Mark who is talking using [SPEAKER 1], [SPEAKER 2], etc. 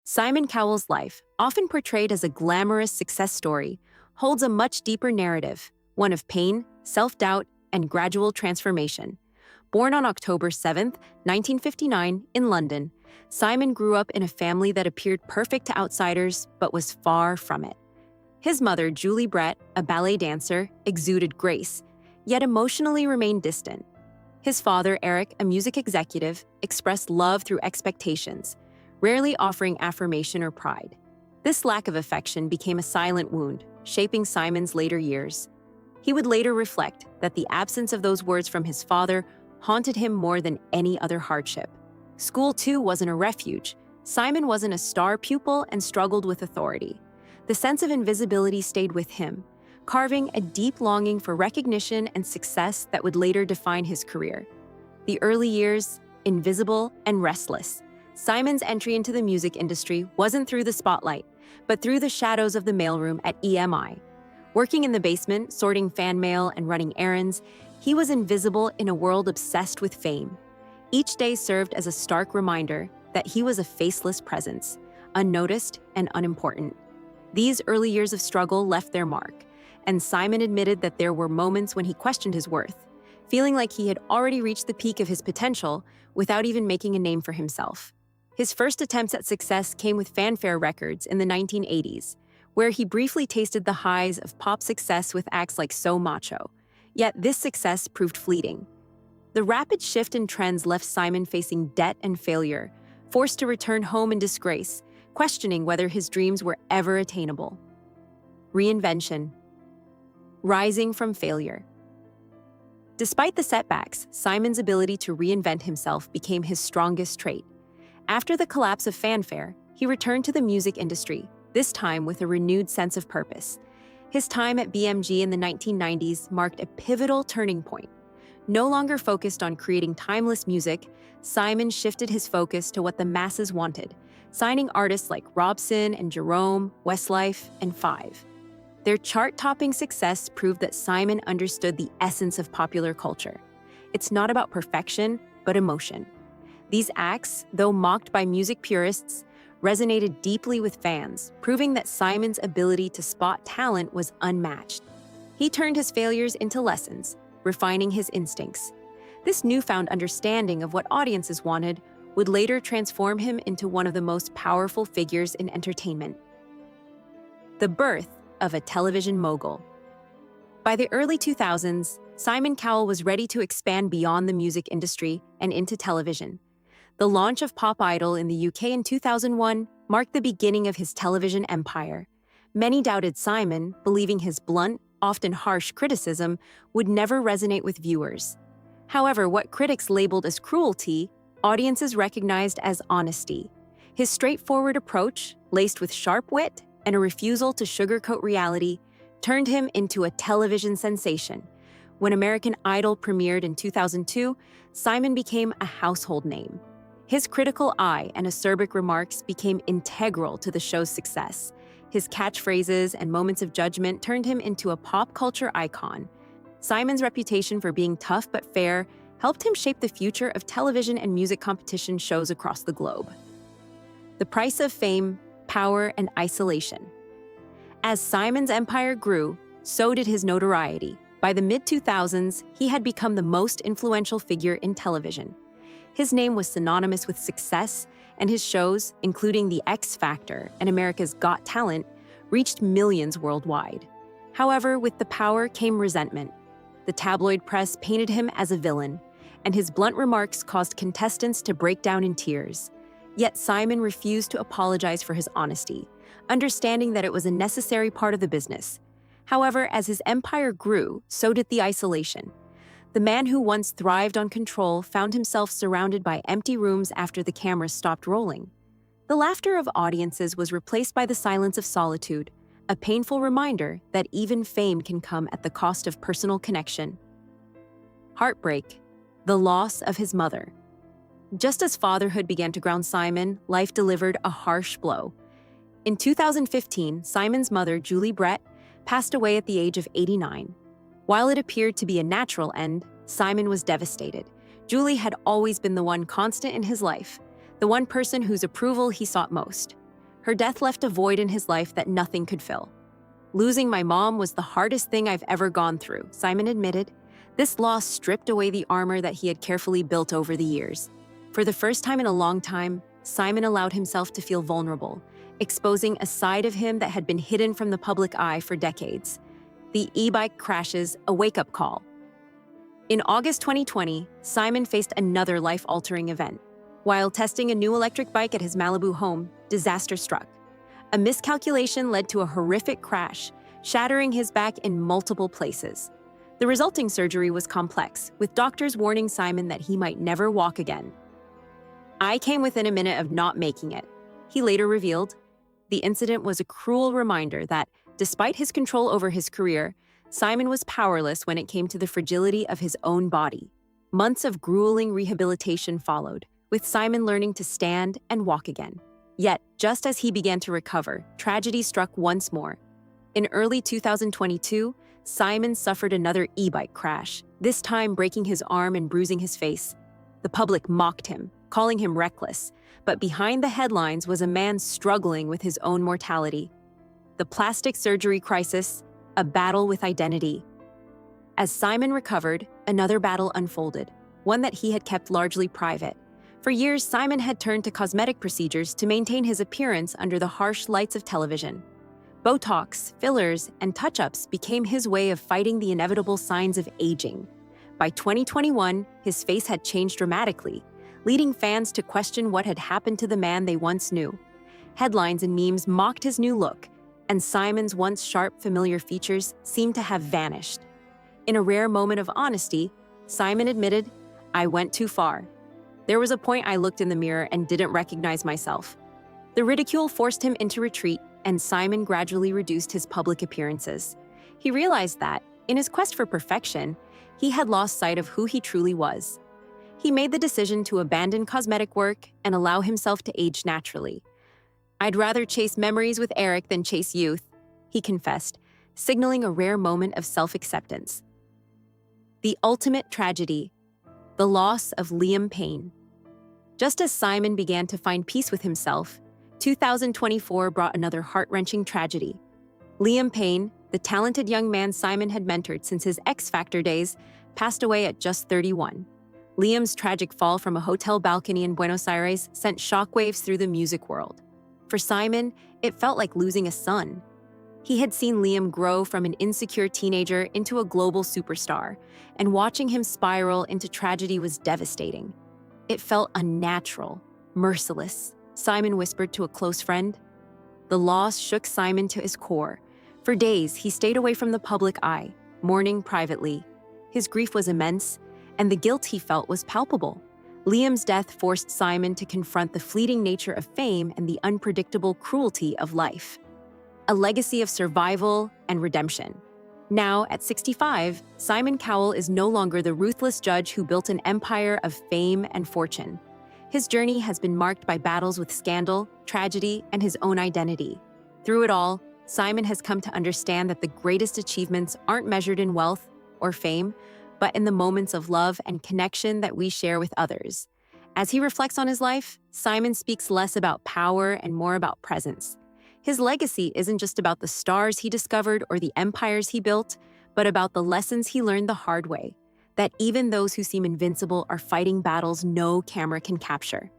[SPEAKER 1] Simon Cowell's life, often portrayed as a glamorous success story, holds a much deeper narrative, one of pain, self-doubt, and gradual transformation. Born on October 7, 1959, in London, Simon grew up in a family that appeared perfect to outsiders but was far from it. His mother, Julie Brett, a ballet dancer, exuded grace, yet emotionally remained distant. His father, Eric, a music executive, expressed love through expectations, rarely offering affirmation or pride. This lack of affection became a silent wound, shaping Simon's later years. He would later reflect that the absence of those words from his father haunted him more than any other hardship. School, too, wasn't a refuge. Simon wasn't a star pupil and struggled with authority. The sense of invisibility stayed with him, carving a deep longing for recognition and success that would later define his career. The early years, invisible and restless, Simon's entry into the music industry wasn't through the spotlight, but through the shadows of the mailroom at EMI. Working in the basement, sorting fan mail and running errands, he was invisible in a world obsessed with fame. Each day served as a stark reminder that he was a faceless presence, unnoticed and unimportant. These early years of struggle left their mark, and Simon admitted that there were moments when he questioned his worth, feeling like he had already reached the peak of his potential without even making a name for himself. His first attempts at success came with Fanfare Records in the 1980s, where he briefly tasted the highs of pop success with acts like So Macho. Yet this success proved fleeting. The rapid shift in trends left Simon facing debt and failure, forced to return home in disgrace, questioning whether his dreams were ever attainable. Reinvention. Rising from failure. Despite the setbacks, Simon's ability to reinvent himself became his strongest trait. After the collapse of Fanfare, he returned to the music industry, this time with a renewed sense of purpose. His time at BMG in the 1990s marked a pivotal turning point. No longer focused on creating timeless music, Simon shifted his focus to what the masses wanted, signing artists like Robson and Jerome, Westlife, and Five. Their chart-topping success proved that Simon understood the essence of popular culture. It's not about perfection, but emotion. These acts, though mocked by music purists, resonated deeply with fans, proving that Simon's ability to spot talent was unmatched. He turned his failures into lessons, refining his instincts. This newfound understanding of what audiences wanted would later transform him into one of the most powerful figures in entertainment. The birth of a television mogul. By the early 2000s, Simon Cowell was ready to expand beyond the music industry and into television. The launch of Pop Idol in the UK in 2001 marked the beginning of his television empire. Many doubted Simon, believing his blunt, often harsh criticism would never resonate with viewers. However, what critics labeled as cruelty, audiences recognized as honesty. His straightforward approach, laced with sharp wit and a refusal to sugarcoat reality, turned him into a television sensation. When American Idol premiered in 2002, Simon became a household name. His critical eye and acerbic remarks became integral to the show's success. His catchphrases and moments of judgment turned him into a pop culture icon. Simon's reputation for being tough but fair helped him shape the future of television and music competition shows across the globe. The price of fame, power, and isolation. As Simon's empire grew, so did his notoriety. By the mid-2000s, he had become the most influential figure in television. His name was synonymous with success, and his shows, including The X Factor and America's Got Talent, reached millions worldwide. However, with the power came resentment. The tabloid press painted him as a villain, and his blunt remarks caused contestants to break down in tears. Yet Simon refused to apologize for his honesty, understanding that it was a necessary part of the business. However, as his empire grew, so did the isolation. The man who once thrived on control found himself surrounded by empty rooms after the cameras stopped rolling. The laughter of audiences was replaced by the silence of solitude, a painful reminder that even fame can come at the cost of personal connection. Heartbreak, the loss of his mother. Just as fatherhood began to ground Simon, life delivered a harsh blow. In 2015, Simon's mother, Julie Brett, passed away at the age of 89. While it appeared to be a natural end, Simon was devastated. Julie had always been the one constant in his life, the one person whose approval he sought most. Her death left a void in his life that nothing could fill. "Losing my mom was the hardest thing I've ever gone through," Simon admitted. This loss stripped away the armor that he had carefully built over the years. For the first time in a long time, Simon allowed himself to feel vulnerable, exposing a side of him that had been hidden from the public eye for decades. The e-bike crashes, a wake-up call. In August 2020, Simon faced another life-altering event. While testing a new electric bike at his Malibu home, disaster struck. A miscalculation led to a horrific crash, shattering his back in multiple places. The resulting surgery was complex, with doctors warning Simon that he might never walk again. "I came within a minute of not making it," he later revealed. The incident was a cruel reminder that, despite his control over his career, Simon was powerless when it came to the fragility of his own body. Months of grueling rehabilitation followed, with Simon learning to stand and walk again. Yet, just as he began to recover, tragedy struck once more. In early 2022, Simon suffered another e-bike crash, this time breaking his arm and bruising his face. The public mocked him, calling him reckless, but behind the headlines was a man struggling with his own mortality. The plastic surgery crisis, a battle with identity. As Simon recovered, another battle unfolded, one that he had kept largely private. For years, Simon had turned to cosmetic procedures to maintain his appearance under the harsh lights of television. Botox, fillers, and touch-ups became his way of fighting the inevitable signs of aging. By 2021, his face had changed dramatically, leading fans to question what had happened to the man they once knew. Headlines and memes mocked his new look, and Simon's once sharp, familiar features seemed to have vanished. In a rare moment of honesty, Simon admitted, "I went too far. There was a point I looked in the mirror and didn't recognize myself." The ridicule forced him into retreat, and Simon gradually reduced his public appearances. He realized that, in his quest for perfection, he had lost sight of who he truly was. He made the decision to abandon cosmetic work and allow himself to age naturally. "I'd rather chase memories with Eric than chase youth," he confessed, signaling a rare moment of self-acceptance. The ultimate tragedy, the loss of Liam Payne. Just as Simon began to find peace with himself, 2024 brought another heart-wrenching tragedy. Liam Payne, the talented young man Simon had mentored since his X Factor days, passed away at just 31. Liam's tragic fall from a hotel balcony in Buenos Aires sent shockwaves through the music world. For Simon, it felt like losing a son. He had seen Liam grow from an insecure teenager into a global superstar, and watching him spiral into tragedy was devastating. It felt unnatural, merciless, Simon whispered to a close friend. The loss shook Simon to his core. For days, he stayed away from the public eye, mourning privately. His grief was immense, and the guilt he felt was palpable. Liam's death forced Simon to confront the fleeting nature of fame and the unpredictable cruelty of life. A legacy of survival and redemption. Now, at 65, Simon Cowell is no longer the ruthless judge who built an empire of fame and fortune. His journey has been marked by battles with scandal, tragedy, and his own identity. Through it all, Simon has come to understand that the greatest achievements aren't measured in wealth or fame, but in the moments of love and connection that we share with others. As he reflects on his life, Simon speaks less about power and more about presence. His legacy isn't just about the stars he discovered or the empires he built, but about the lessons he learned the hard way, that even those who seem invincible are fighting battles no camera can capture.